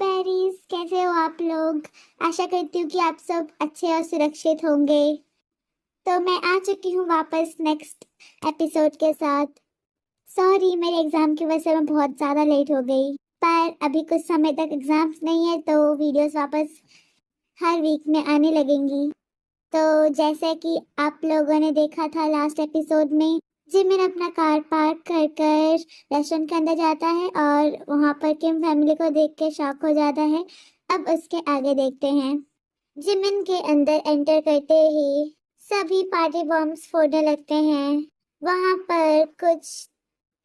Berries, कैसे हो आप लोग। आशा करती हूँ कि आप सब अच्छे और सुरक्षित होंगे। तो मैं आ चुकी हूँ वापस नेक्स्ट एपिसोड के साथ। सॉरी, मेरे एग्जाम की वजह से मैं बहुत ज़्यादा लेट हो गई, पर अभी कुछ समय तक एग्जाम्स नहीं है तो वीडियोस वापस हर वीक में आने लगेंगी। तो जैसे कि आप लोगों ने देखा था लास्ट एपिसोड में, जिमिन अपना कार पार्क कर कर रेस्टोरेंट के अंदर जाता है और वहां पर किम फैमिली को देख के शॉक हो जाता है। अब उसके आगे देखते हैं। जिमिन के अंदर एंटर करते ही सभी पार्टी बॉम्ब्स फोड़ने लगते हैं। वहां पर कुछ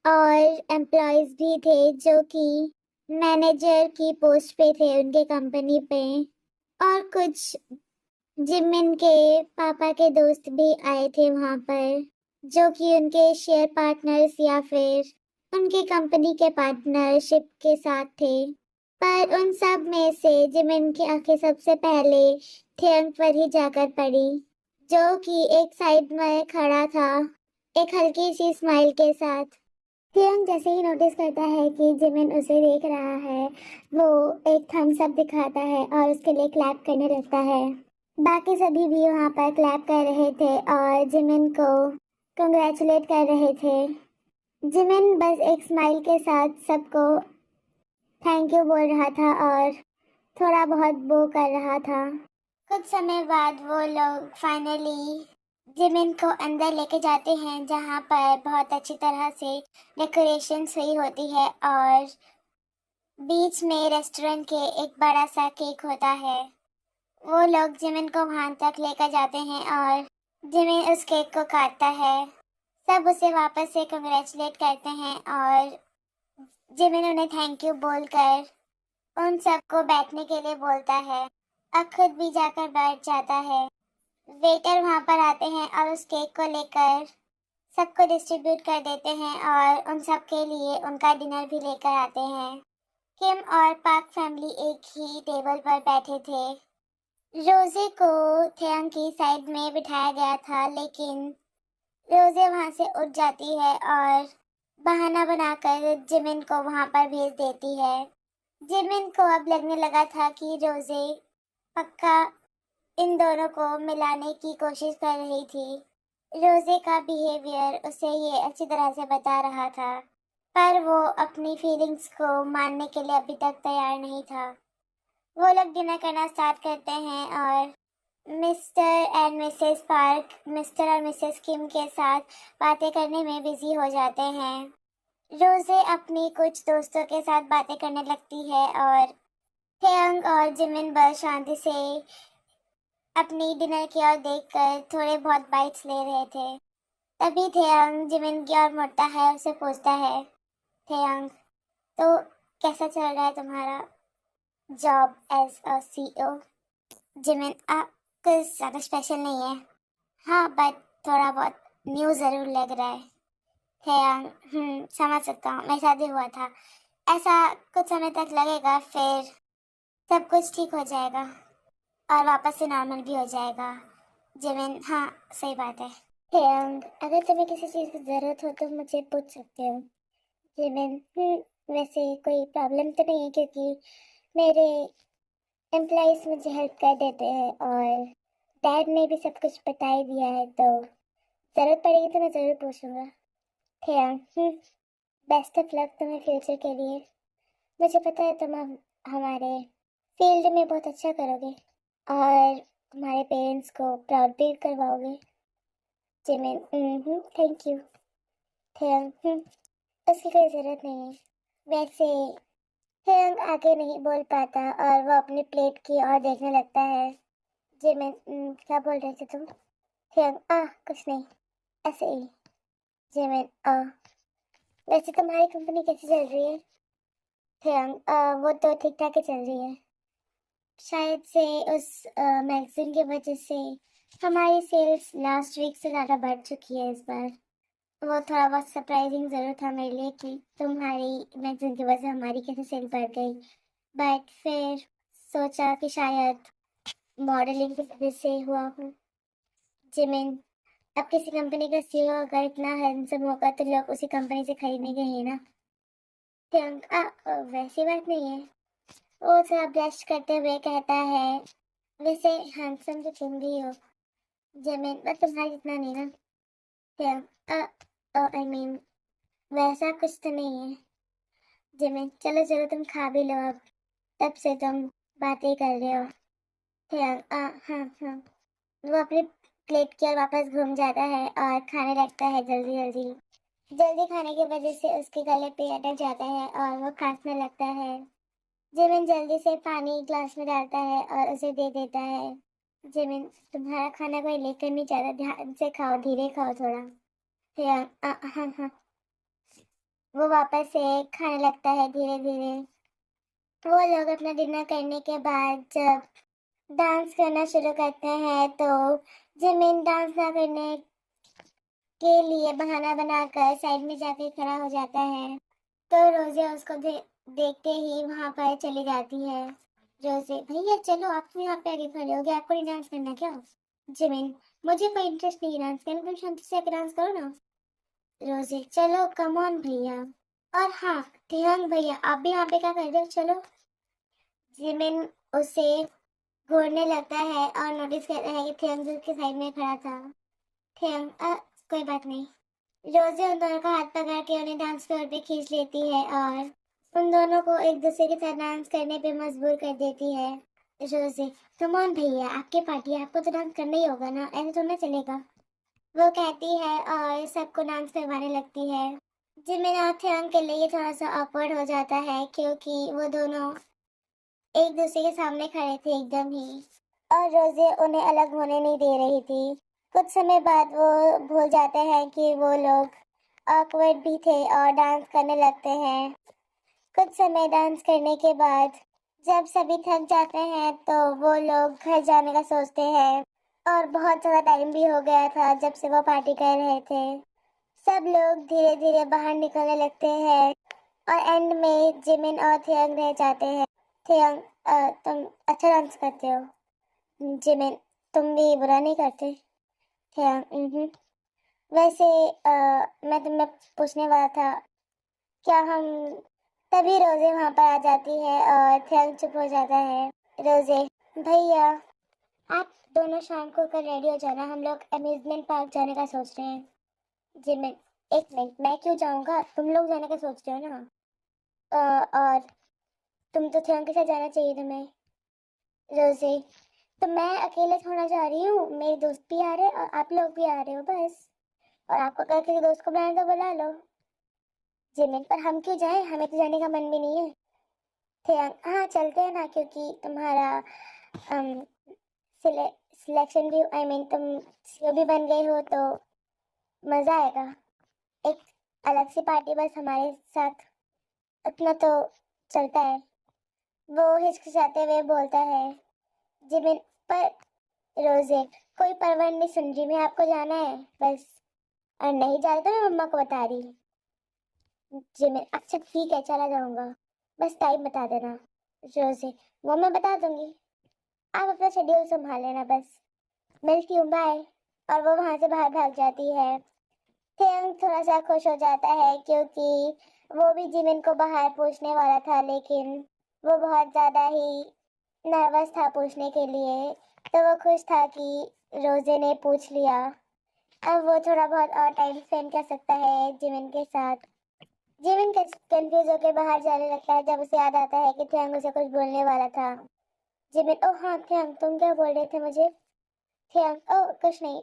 और एम्प्लॉयज भी थे जो कि मैनेजर की पोस्ट पे थे उनके कंपनी पे, और कुछ जिमिन के पापा के दोस्त भी आए थे वहां पर, जो कि उनके शेयर पार्टनर्स या फिर उनकी कंपनी के पार्टनरशिप के साथ थे। पर उन सब में से जिमिन की आंखें सबसे पहले थेंग पर ही जाकर पड़ी, जो कि एक साइड में खड़ा था एक हल्की सी स्माइल के साथ। थेंग जैसे ही नोटिस करता है कि जिमिन उसे देख रहा है, वो एक थम्स अप दिखाता है और उसके लिए क्लैप करने लगता है। बाकी सभी भी वहाँ पर क्लैप कर रहे थे और जिमिन को कंग्रेचुलेट कर रहे थे। जिमिन बस एक स्माइल के साथ सबको थैंक यू बोल रहा था और थोड़ा बहुत वो कर रहा था। कुछ समय बाद वो लोग फाइनली जिमिन को अंदर लेके जाते हैं, जहाँ पर बहुत अच्छी तरह से डेकोरेशंस हुई होती है और बीच में रेस्टोरेंट के एक बड़ा सा केक होता है। वो लोग जिमिन को वहां तक लेकर जाते हैं और जिमिन उस केक को काटता है। सब उसे वापस से कंग्रेचुलेट करते हैं और जिमिन उन्हें थैंक यू बोलकर उन सबको बैठने के लिए बोलता है और खुद भी जाकर बैठ जाता है। वेटर वहां पर आते हैं और उस केक को लेकर सबको डिस्ट्रीब्यूट कर देते हैं और उन सब के लिए उनका डिनर भी लेकर आते हैं। किम और पार्क फैमिली एक ही टेबल पर बैठे थे। रोजे को थेंग की साइड में बिठाया गया था, लेकिन रोजे वहां से उठ जाती है और बहाना बनाकर जिमिन को वहां पर भेज देती है। जिमिन को अब लगने लगा था कि रोजे पक्का इन दोनों को मिलाने की कोशिश कर रही थी। रोजे का बिहेवियर उसे ये अच्छी तरह से बता रहा था, पर वो अपनी फीलिंग्स को मानने के लिए अभी तक तैयार नहीं था। वो लोग डिनर करना स्टार्ट करते हैं और mister and Mrs park mister और मिसेस किम के साथ बातें करने में बिजी हो जाते हैं। रोजे अपनी कुछ दोस्तों के साथ बातें करने लगती है और थेंग और जिमिन बस शांति से अपनी डिनर की ओर देखकर थोड़े बहुत बाइट्स ले रहे थे। तभी थेंग जिमिन की ओर मुड़ता है, उसे पूछता है, थेंग, तो कैसा चल रहा है तुम्हारा job as a CEO. Jimin, कुछ ज़्यादा स्पेशल नहीं है। हाँ, बट थोड़ा बहुत न्यू ज़रूर लग रहा है। थेंग, समझ सकता हूँ, मेरे साथ भी हुआ था। ऐसा कुछ समय तक लगेगा, फिर सब कुछ ठीक हो जाएगा और वापस से नॉर्मल भी हो जाएगा। जिमिन, हाँ सही बात है। थेंग, अगर तुम्हें किसी चीज़ की ज़रूरत हो तो मुझे पूछ सकते हो। जिमिन, वैसे कोई प्रॉब्लम तो नहीं है, क्योंकि मेरे एम्प्लॉयज़ मुझे हेल्प कर देते हैं और डैड ने भी सब कुछ बता ही दिया है, तो ज़रूरत पड़ेगी तो मैं ज़रूर पूछूंगा। थेंग, बेस्ट ऑफ लक तुम्हें फ्यूचर के लिए। मुझे पता है तुम हमारे फील्ड में बहुत अच्छा करोगे और तुम्हारे पेरेंट्स को प्राउड भी करवाओगे। Jimin, thank you. थेंग, उसकी कोई ज़रूरत नहीं है। वैसे थेंग आगे नहीं बोल पाता और वो अपनी प्लेट की ओर देखने लगता है। जिमिन, क्या बोल रहे थे तुम। थेंग, कुछ नहीं, ऐसे ही। जिमिन, वैसे तुम्हारी कंपनी कैसी चल रही है। थेंग, वो तो ठीक ठाक ही चल रही है। शायद से उस मैगजीन की वजह से हमारी सेल्स लास्ट वीक से ज़्यादा बढ़ चुकी है इस बार। वो थोड़ा बहुत सरप्राइजिंग ज़रूर था मेरे लिए कि तुम्हारी मैगजीन की वजह से हमारी कैसे सेल बढ़ गई, बट फिर सोचा कि शायद मॉडलिंग की वजह से हुआ हो। जिमिन, अब किसी कंपनी का सीईओ अगर इतना हैंडसम होगा तो लोग उसी कंपनी से खरीदेंगे ही ना। थैंक, वैसी बात नहीं है। वो थोड़ा ब्लश करते हुए कहता है, वैसे हैंडसम तो तुम भी हो जिमिन, बस तुम्हारा जितना नहीं ना। क्या आई मीन वैसा कुछ तो नहीं है जिमिन। चलो चलो तुम खा भी लो अब, तब से तुम बातें कर रहे हो। हाँ हाँ। वो अपनी प्लेट की ओर वापस घूम जाता है और खाने लगता है जल्दी जल्दी। जल्दी खाने की वजह से उसके गले पे अटक जाता है और वो खांसने लगता है। जिमिन जल्दी से पानी ग्लास में डालता है और उसे दे देता है। जिमिन, तुम्हारा खाना कोई लेकर नहीं जाता, ध्यान से खाओ, धीरे खाओ थोड़ा। हाँ हाँ। वो वापस से खाने लगता है धीरे धीरे। वो लोग अपना डिनर करने के बाद जब डांस करना शुरू करते हैं तो जिमिन डांस ना करने के लिए बहाना बनाकर साइड में जाके खड़ा हो जाता है। तो रोजे उसको देखते ही वहां पर चली जाती है। रोजे, भैया चलो, आप तो यहाँ पे आगे खड़े हो गए, आपको नहीं डांस करना क्या? जिमिन, मुझे कोई इंटरेस्ट नहीं डांस करने, तुम शांति से आके डांस करो ना। रोजे, चलो कम ऑन भैया। और हाँ, ध्यान भैया, आप भी यहाँ पे क्या कर रहे हो, चलो। जिमिन उसे घूरने लगता है और नोटिस करता है कि थियंग उसके साइड में खड़ा था। थियंग, कोई बात नहीं। रोजे उन दोनों का हाथ पकड़ के उन्हें डांस फ्लोर पे खींच लेती है और उन दोनों को एक दूसरे के साथ डांस करने पे मजबूर कर देती है। रोजे, कम ऑन भैया, आपकी पार्टी है, आपको तो डांस करना ही होगा ना, ऐसे तो ना चलेगा। वो कहती है और सबको डांस करवाने लगती है। जिमिन और थियंग के लिए थोड़ा सा awkward हो जाता है क्योंकि वो दोनों एक दूसरे के सामने खड़े थे एकदम ही, और रोजे उन्हें अलग होने नहीं दे रही थी। कुछ समय बाद वो भूल जाते हैं कि वो लोग awkward भी थे और डांस करने लगते हैं। कुछ समय डांस करने के बाद जब सभी थक जाते हैं तो वो लोग घर जाने का सोचते हैं, और बहुत ज़्यादा टाइम भी हो गया था जब से वो पार्टी कर रहे थे। सब लोग धीरे धीरे बाहर निकलने लगते हैं और एंड में जिमिन और थियंग रह जाते हैं। थियंग, तुम अच्छा डांस करते हो। जिमिन, तुम भी बुरा नहीं करते। थियंग, वैसे मैं तुम्हें पूछने वाला था, क्या हम, तभी रोजे वहां पर आ जाती है और थियंग चुप हो जाता है। रोजे, भैया आप दोनों शाम को कल रेडी हो जाना, हम लोग अम्यूजमेंट पार्क जाने का सोच रहे हैं। जिमिन, एक मिनट, मैं क्यों जाऊंगा, तुम लोग जाने का सोच रहे हो ना। और तुम तो थियंग के साथ जाना चाहिए तुम्हें। रोजे, तो मैं अकेले थोड़ा जा रही हूँ, मेरे दोस्त भी आ रहे हैं और आप लोग भी आ रहे हो बस, और आपको अगर किसी दोस्त को बुलाना तो बुला लो। जिमिन, पर हम क्यों जाएं, हमें तो जाने का मन भी नहीं है। थियंग, हाँ चलते हैं ना, क्योंकि तुम्हारा सिलेक्शन भी, आई मीन तुम सीओ भी बन गए हो तो मजा आएगा। एक अलग सी पार्टी बस हमारे साथ, उतना तो चलता है। वो हिचकिचाते हुए बोलता है। जिमिन, पर रोजे, कोई परवाह नहीं सुन रही मैं, आपको जाना है बस, और नहीं जाए तो मैं मम्मा को बता रही। जिमिन, अच्छा ठीक है, चला जाऊंगा, बस टाइम बता देना। रोजे, वो मैं बता दूंगी, आप अपना शेड्यूल संभाल लेना बस, मिलती हूँ, बाय। और वो वहां से बाहर भाग जाती है। थियंग थोड़ा सा खुश हो जाता है क्योंकि वो भी जिमिन को बाहर पूछने वाला था, लेकिन वो बहुत ज्यादा ही नर्वस था पूछने के लिए, तो वो खुश था कि रोजे ने पूछ लिया। अब वो थोड़ा बहुत और टाइम स्पेंड कर सकता है जिमिन के साथ। जिमिन कंफ्यूज होकर बाहर जाने लगता है जब उसे याद आता है कि थियंग उसे कुछ बोलने वाला था। जिमिन, ओ हाँ थियंग, तुम क्या बोल रहे थे मुझे? थियंग, ओ कुछ नहीं,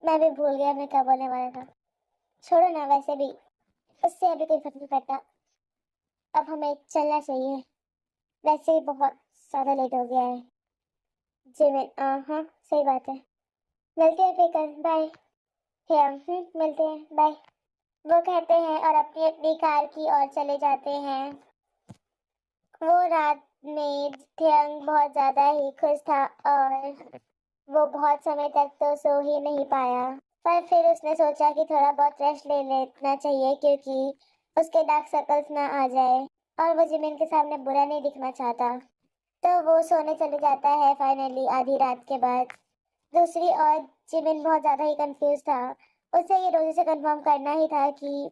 मैं भी भूल गया मैं क्या बोलने वाला था, छोड़ो ना, वैसे भी उससे अभी कोई फर्क नहीं पड़ता, अब हमें चलना चाहिए, वैसे ही बहुत ज्यादा लेट हो गया है। जिमिन, हाँ सही बात है, मिलते हैं फिर कल, बाय। मिलते हैं, बाय। वो कहते हैं और अपनी अपनी कार की ओर चले जाते हैं। वो रात में थियंग बहुत ज्यादा ही खुश था और वो बहुत समय तक तो सो ही नहीं पाया, पर फिर उसने सोचा कि थोड़ा बहुत रेस्ट ले लेना चाहिए क्योंकि उसके डार्क सर्कल्स ना आ जाए, और वो जिमिन के सामने बुरा नहीं दिखना चाहता। तो वो सोने चले जाता है फाइनली आधी रात के बाद। दूसरी ओर जिमिन बहुत ज्यादा ही कंफ्यूज था, उसे ये रोजी से कंफर्म करना ही था कि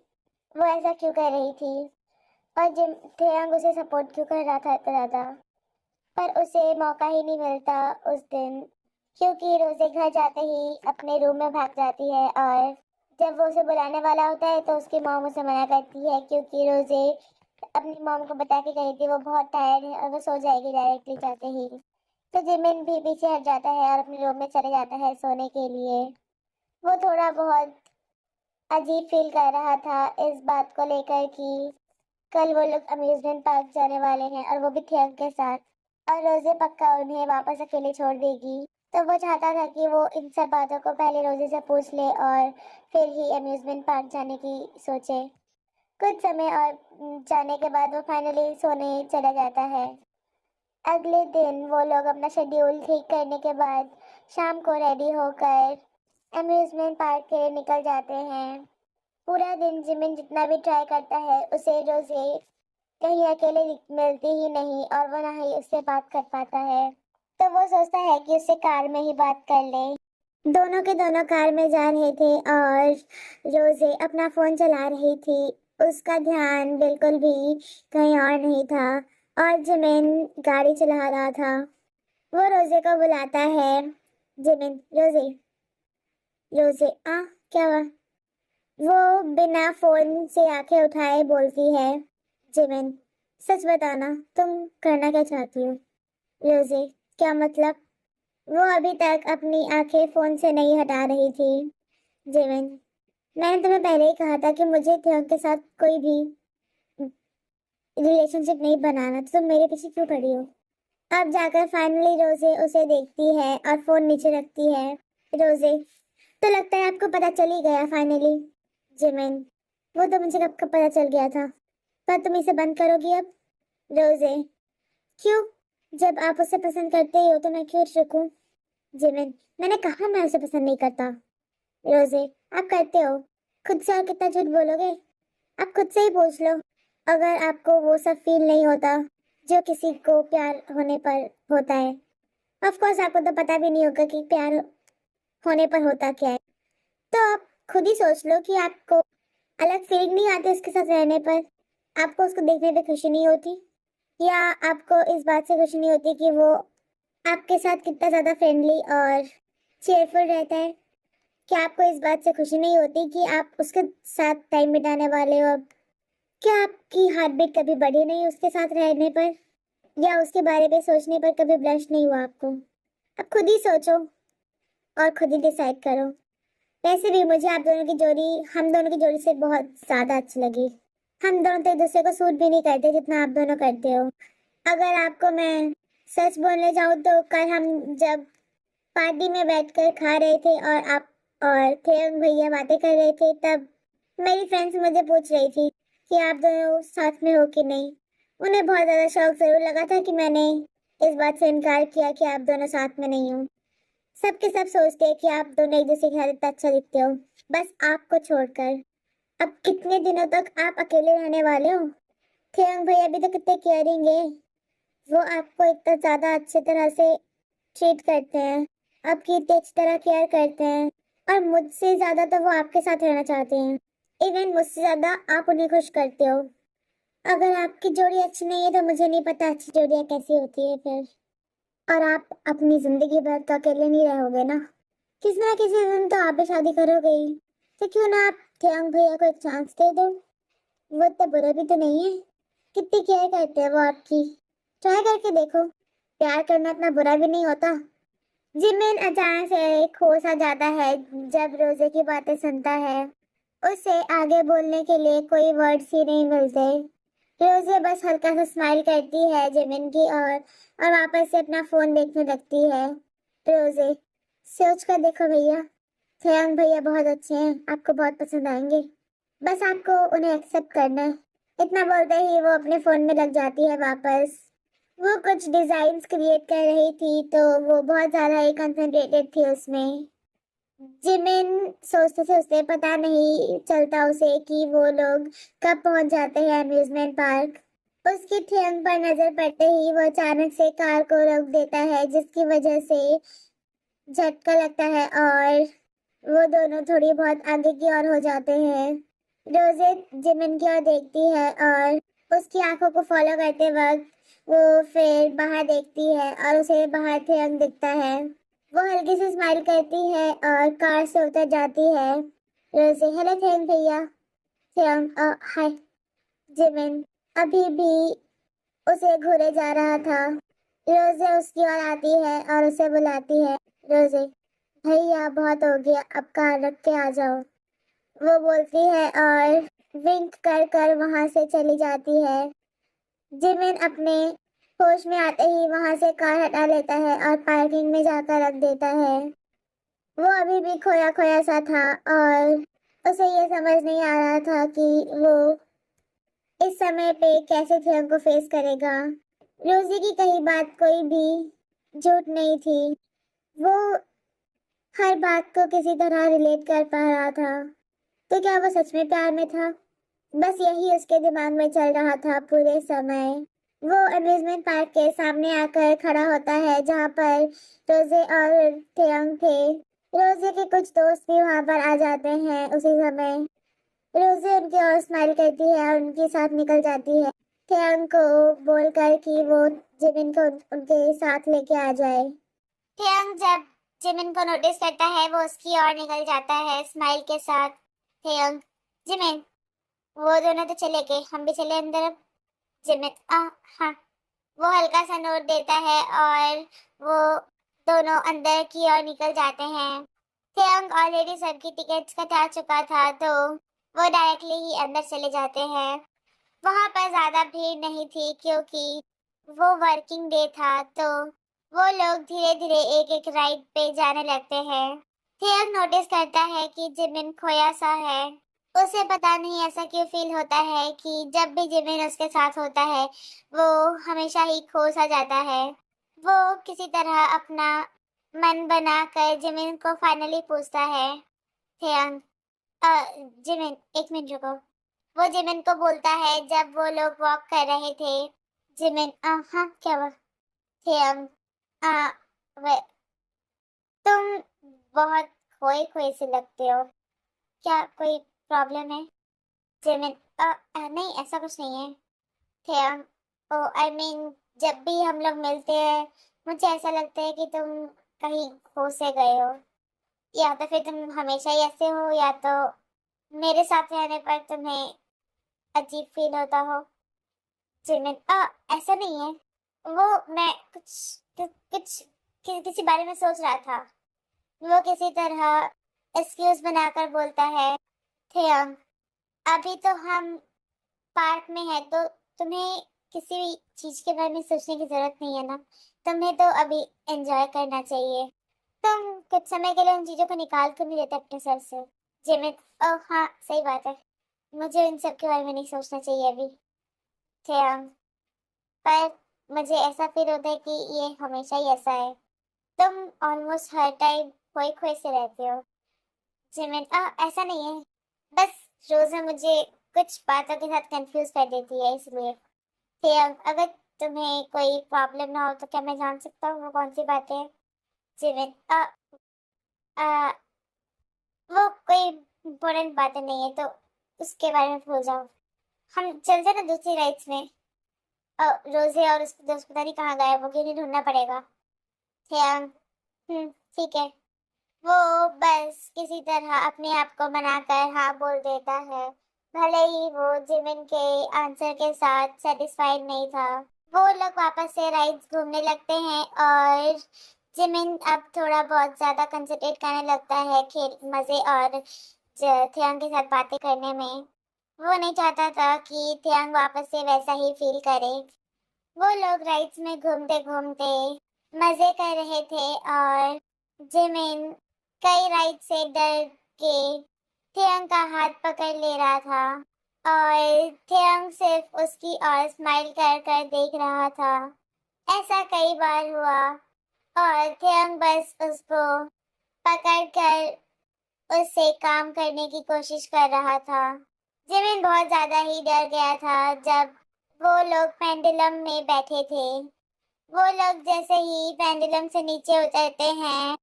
वो ऐसा क्यों कर रही थी। और जिम थेयांग उसे सपोर्ट क्यों कर रहा था इतना ज़्यादा, पर उसे मौका ही नहीं मिलता उस दिन, क्योंकि रोज़े घर जाते ही अपने रूम में भाग जाती है और जब वो उसे बुलाने वाला होता है तो उसकी मॉम उसे मना करती है, क्योंकि रोज़े अपनी मॉम को बता के गई थी वो बहुत टायर्ड है और वो सो जाएगी डायरेक्टली जाते ही। तो जिमिन भी पीछे हट जाता है और अपने रूम में चले जाता है सोने के लिए। वो थोड़ा बहुत अजीब फील कर रहा था इस बात को लेकर कि कल वो लोग अम्यूजमेंट पार्क जाने वाले हैं और वो भी थियंग के साथ, और रोजे पक्का उन्हें वापस अकेले छोड़ देगी। तो वो चाहता था कि वो इन सब बातों को पहले रोजे से पूछ ले और फिर ही अम्यूजमेंट पार्क जाने की सोचे। कुछ समय और जाने के बाद वो फाइनली सोने चला जाता है। अगले दिन वो लोग अपना शेड्यूल ठीक करने के बाद शाम को रेडी होकर अम्यूजमेंट पार्क के लिए निकल जाते हैं। पूरा दिन जिमिन जितना भी ट्राई करता है उसे रोजे कहीं अकेले मिलती ही नहीं और वो ना ही उससे बात कर पाता है। तो वो सोचता है कि उससे कार में ही बात कर ले। दोनों के दोनों कार में जा रहे थे और रोजे अपना फोन चला रही थी। उसका ध्यान बिल्कुल भी कहीं और नहीं था और जिमिन गाड़ी चला रहा था। वो रोजे को बुलाता है। जिमिन, रोजे, रोजे, क्या हुआ? वो बिना फोन से आंखें उठाए बोलती है। जिमिन, सच बताना, तुम करना क्या चाहती हो? रोजे, क्या मतलब? वो अभी तक अपनी आंखें फोन से नहीं हटा रही थी। जिमिन, मैंने तुम्हें पहले ही कहा था कि मुझे थियोंग के साथ कोई भी रिलेशनशिप नहीं बनाना, तो तुम मेरे पीछे क्यों पड़ी हो? अब जाकर फाइनली रोजे उसे देखती है और फोन नीचे रखती है। रोजे, तो लगता है आपको पता चल ही गया फाइनली। जिमिन, वो तो मुझे कब का पता चल गया था, पर तुम इसे बंद करोगी अब? रोजे, क्यों? जब आप उसे पसंद करते ही हो तो मैं क्यों रुकूं? जिमिन, मैंने कहा मैं उसे पसंद नहीं करता। रोजे, आप करते हो। खुद से और कितना झूठ बोलोगे? आप खुद से ही पूछ लो, अगर आपको वो सब फील नहीं होता जो किसी को प्यार होने पर होता है। ऑफ कोर्स आपको तो पता भी नहीं होगा कि प्यार होने पर होता क्या है। तो आप खुद ही सोच लो कि आपको अलग फीलिंग नहीं आती उसके साथ रहने पर? आपको उसको देखने पे खुशी नहीं होती? या आपको इस बात से खुशी नहीं होती कि वो आपके साथ कितना ज़्यादा फ्रेंडली और चेयरफुल रहता है? क्या आपको इस बात से खुशी नहीं होती कि आप उसके साथ टाइम बिताने वाले हो अब? क्या आपकी हार्ट बीट कभी बढ़ी नहीं उसके साथ रहने पर? या उसके बारे में सोचने पर कभी ब्लश नहीं हुआ आपको? अब खुद ही सोचो और खुद ही डिसाइड करो। वैसे भी मुझे आप दोनों की जोड़ी, हम दोनों की जोड़ी से बहुत ज़्यादा अच्छी लगी। हम दोनों तो एक दूसरे को सूट भी नहीं करते जितना आप दोनों करते हो। अगर आपको मैं सच बोलने जाऊँ तो कल हम जब पार्टी में बैठकर खा रहे थे और आप और थेयंग भैया बातें कर रहे थे, तब मेरी फ्रेंड्स मुझे पूछ रही थी कि आप दोनों साथ में हो कि नहीं। उन्हें बहुत ज़्यादा शौक ज़रूर लगा था कि मैंने इस बात से इनकार किया कि आप दोनों साथ में नहीं हो। सबके सब सोचते हैं कि आप दोनों एक दूसरे के साथ इतना अच्छा दिखते हो, बस आपको छोड़कर। अब कितने दिनों तक आप अकेले रहने वाले हो? थेयंग भैया भी तो कितने केयरिंग है। वो आपको इतना ज़्यादा अच्छी तरह से ट्रीट करते हैं, आपकी इतनी अच्छी तरह केयर करते हैं, और मुझसे ज़्यादा तो वो आपके साथ रहना चाहते हैं। इवन मुझसे ज़्यादा आप उन्हें खुश करते हो। अगर आपकी जोड़ी अच्छी नहीं है तो मुझे नहीं पता अच्छी जोड़ियाँ कैसी होती है फिर। और आप अपनी ज़िंदगी भर तो अकेले नहीं रहोगे ना, किसी ना किसी दिन तो आप भी शादी करोगे ही। तो क्यों ना आप थियांग भैया को एक चांस दे दो। वो इतने बुरे भी तो नहीं है, कितनी केयर करते हैं वो आपकी। ट्राई करके देखो, प्यार करना इतना बुरा भी नहीं होता। जिमिन अचानक से खो सा जाता है जब रोजे की बातें सुनता है। उसे आगे बोलने के लिए कोई वर्ड्स ही नहीं मिलते। रोजे बस हल्का सा स्माइल करती है जिमिन की और वापस से अपना फोन देखने लगती है। रोजे, सोच कर देखो भैया, थेयांग भैया बहुत अच्छे हैं, आपको बहुत पसंद आएंगे। बस आपको उन्हें एक्सेप्ट करना है। इतना बोलते ही वो अपने फोन में लग जाती है वापस। वो कुछ डिजाइन्स क्रिएट कर रही थी तो वो बहुत ज्यादा ही कंसंट्रेटेड थी उसमें। जिमिन सोचते सोचते पता नहीं चलता उसे कि वो लोग कब पहुंच जाते हैं अम्यूजमेंट पार्क। उसकी थियंग पर नजर पड़ते ही वो अचानक से कार को रोक देता है, जिसकी वजह से झटका लगता है और वो दोनों थोड़ी बहुत आगे की ओर हो जाते हैं। रोजे जिमिन की ओर देखती है और उसकी आंखों को फॉलो करते वक्त वो फिर बाहर देखती है और उसे बाहर थेयंग दिखता है। वो हल्की सी स्माइल करती है और कार से उतर जाती है। रोजे, हेलो थेयंग भैया। थेयंग, हाय जिमिन अभी भी उसे घूरे जा रहा था। रोजे उसकी ओर आती है और उसे बुलाती है। रोजे, भैया बहुत हो गया, अब कार रख के आ जाओ। वो बोलती है और विंक कर कर वहां से चली जाती है। जिमिन अपने होश में आते ही वहां से कार हटा लेता है और पार्किंग में जाकर रख देता है। वो अभी भी खोया खोया सा था और उसे ये समझ नहीं आ रहा था कि वो इस समय पे कैसे थियंग को फेस करेगा। रोजी की कही बात कोई भी झूठ नहीं थी। वो हर बात को किसी तरह रिलेट कर पा रहा था। तो क्या वो सच में प्यार में था? बस यही उसके दिमाग में चल रहा था पूरे समय। वो अम्यूजमेंट पार्क के सामने आकर खड़ा होता है जहाँ पर रोजे और थियंग थे। रोजे के कुछ दोस्त भी वहाँ पर आ जाते हैं उसी समय। रोजे उनकी ओर स्माइल करती है और उनके साथ निकल जाती है, थियंग को बोलकर कि वो जिमिन को उनके साथ लेके आ जाए। थियंग जब जिमिन को नोटिस करता है वो उसकी ओर निकल जाता है स्माइल के साथ। थियंग, जिमिन, वो दोनों तो चले गए, हम भी चले अंदर अब। जिमिन, हाँ। वो हल्का सा नोट देता है और वो दोनों अंदर की ओर निकल जाते हैं। थियंग ऑलरेडी सबकी टिकट्स कटा चुका था तो वो डायरेक्टली ही अंदर चले जाते हैं। वहां पर ज्यादा भीड़ नहीं थी क्योंकि वो वर्किंग डे था तो वो लोग धीरे धीरे एक एक राइड पे जाने लगते हैं। थियंग नोटिस करता है कि जिमिन खोया सा है। उसे पता नहीं ऐसा क्यों फील होता है कि जब भी जिमिन उसके साथ होता है वो हमेशा ही खो सा जाता है। वो किसी तरह अपना मन बनाकर जिमिन को फाइनली पूछता है। थियंग, जिमिन एक मिनट रुको। वो जिमिन को बोलता है जब वो लोग वॉक कर रहे थे। जिमिन, हाँ क्या हुआ? थियंग, आ, वे, तुम बहुत खोए खोए से लगते हो, क्या कोई प्रॉब्लम है? जिमिन, नहीं ऐसा कुछ नहीं है। थियंग, ओ आई मीन जब भी हम लोग मिलते हैं मुझे ऐसा लगता है कि तुम कहीं खो से गए हो, या तो फिर तुम हमेशा ही ऐसे हो या तो मेरे साथ रहने पर तुम्हें अजीब फील होता हो। जिमिन, ऐसा नहीं है, वो मैं किसी बारे में सोच रहा था। वो किसी तरह एक्सक्यूज बनाकर बोलता है। थियंग, अभी तो हम पार्क में है तो तुम्हें किसी भी चीज के बारे में सोचने की जरूरत नहीं है ना। तुम्हें तो अभी एंजॉय करना चाहिए। तुम कुछ समय के लिए उन चीजों को निकाल क्यों नहीं देते अपने सर से? जिमिन, ओह हाँ सही बात है, मुझे इन सब के बारे में नहीं सोचना चाहिए अभी। थियंग, पर मुझे ऐसा फील होता है कि ये हमेशा ही ऐसा है, तुम ऑलमोस्ट हर टाइम खोए खोए से रहते हो। जिमिन, ऐसा नहीं है, बस रोजा मुझे कुछ बातों के साथ कंफ्यूज कर देती है इसलिए। थियंग, अगर तुम्हें कोई प्रॉब्लम ना हो तो क्या मैं जान सकता हूँ वो कौन सी बातें हैं? जिमिन, आ, वो कोई इम्पोर्टेंट बातें नहीं है तो उसके बारे में भूल जाओ। हम चलते ना दूसरी राइड्स में। रोजे और उसके दोस्त पता नहीं कहाँ गए, वो किन्हें ढूंढना पड़ेगा। थियंग, ठीक है। वो बस किसी तरह अपने आप को मनाकर हाँ बोल देता है, भले ही वो जिमिन के आंसर के साथ सेटिस्फाइड नहीं था। वो लोग वापस से राइड्स घूमने लगते हैं और जिमिन अब थोड़ा बहुत ज्यादा कंसंट्रेट करने लगता है खेल मजे और थियांग के साथ बातें करने में। वो नहीं चाहता था कि थियांग वापस से वैसा ही फील करे। वो लोग राइड्स में घूमते घूमते मजे कर रहे थे और जिमिन कई राइड से डर के थियंग का हाथ पकड़ ले रहा था और थियंग सिर्फ उसकी ओर स्माइल कर कर देख रहा था। ऐसा कई बार हुआ और थियंग बस उसको पकड़ कर उससे काम करने की कोशिश कर रहा था। जिमिन बहुत ज्यादा ही डर गया था जब वो लोग पेंडुलम में बैठे थे। वो लोग जैसे ही पेंडुलम से नीचे उतरते हैं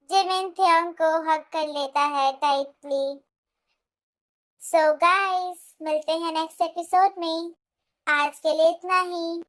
जिमिन थियंग को हग कर लेता है टाइटली। सो गाइस, मिलते हैं नेक्स्ट एपिसोड में। आज के लिए इतना ही।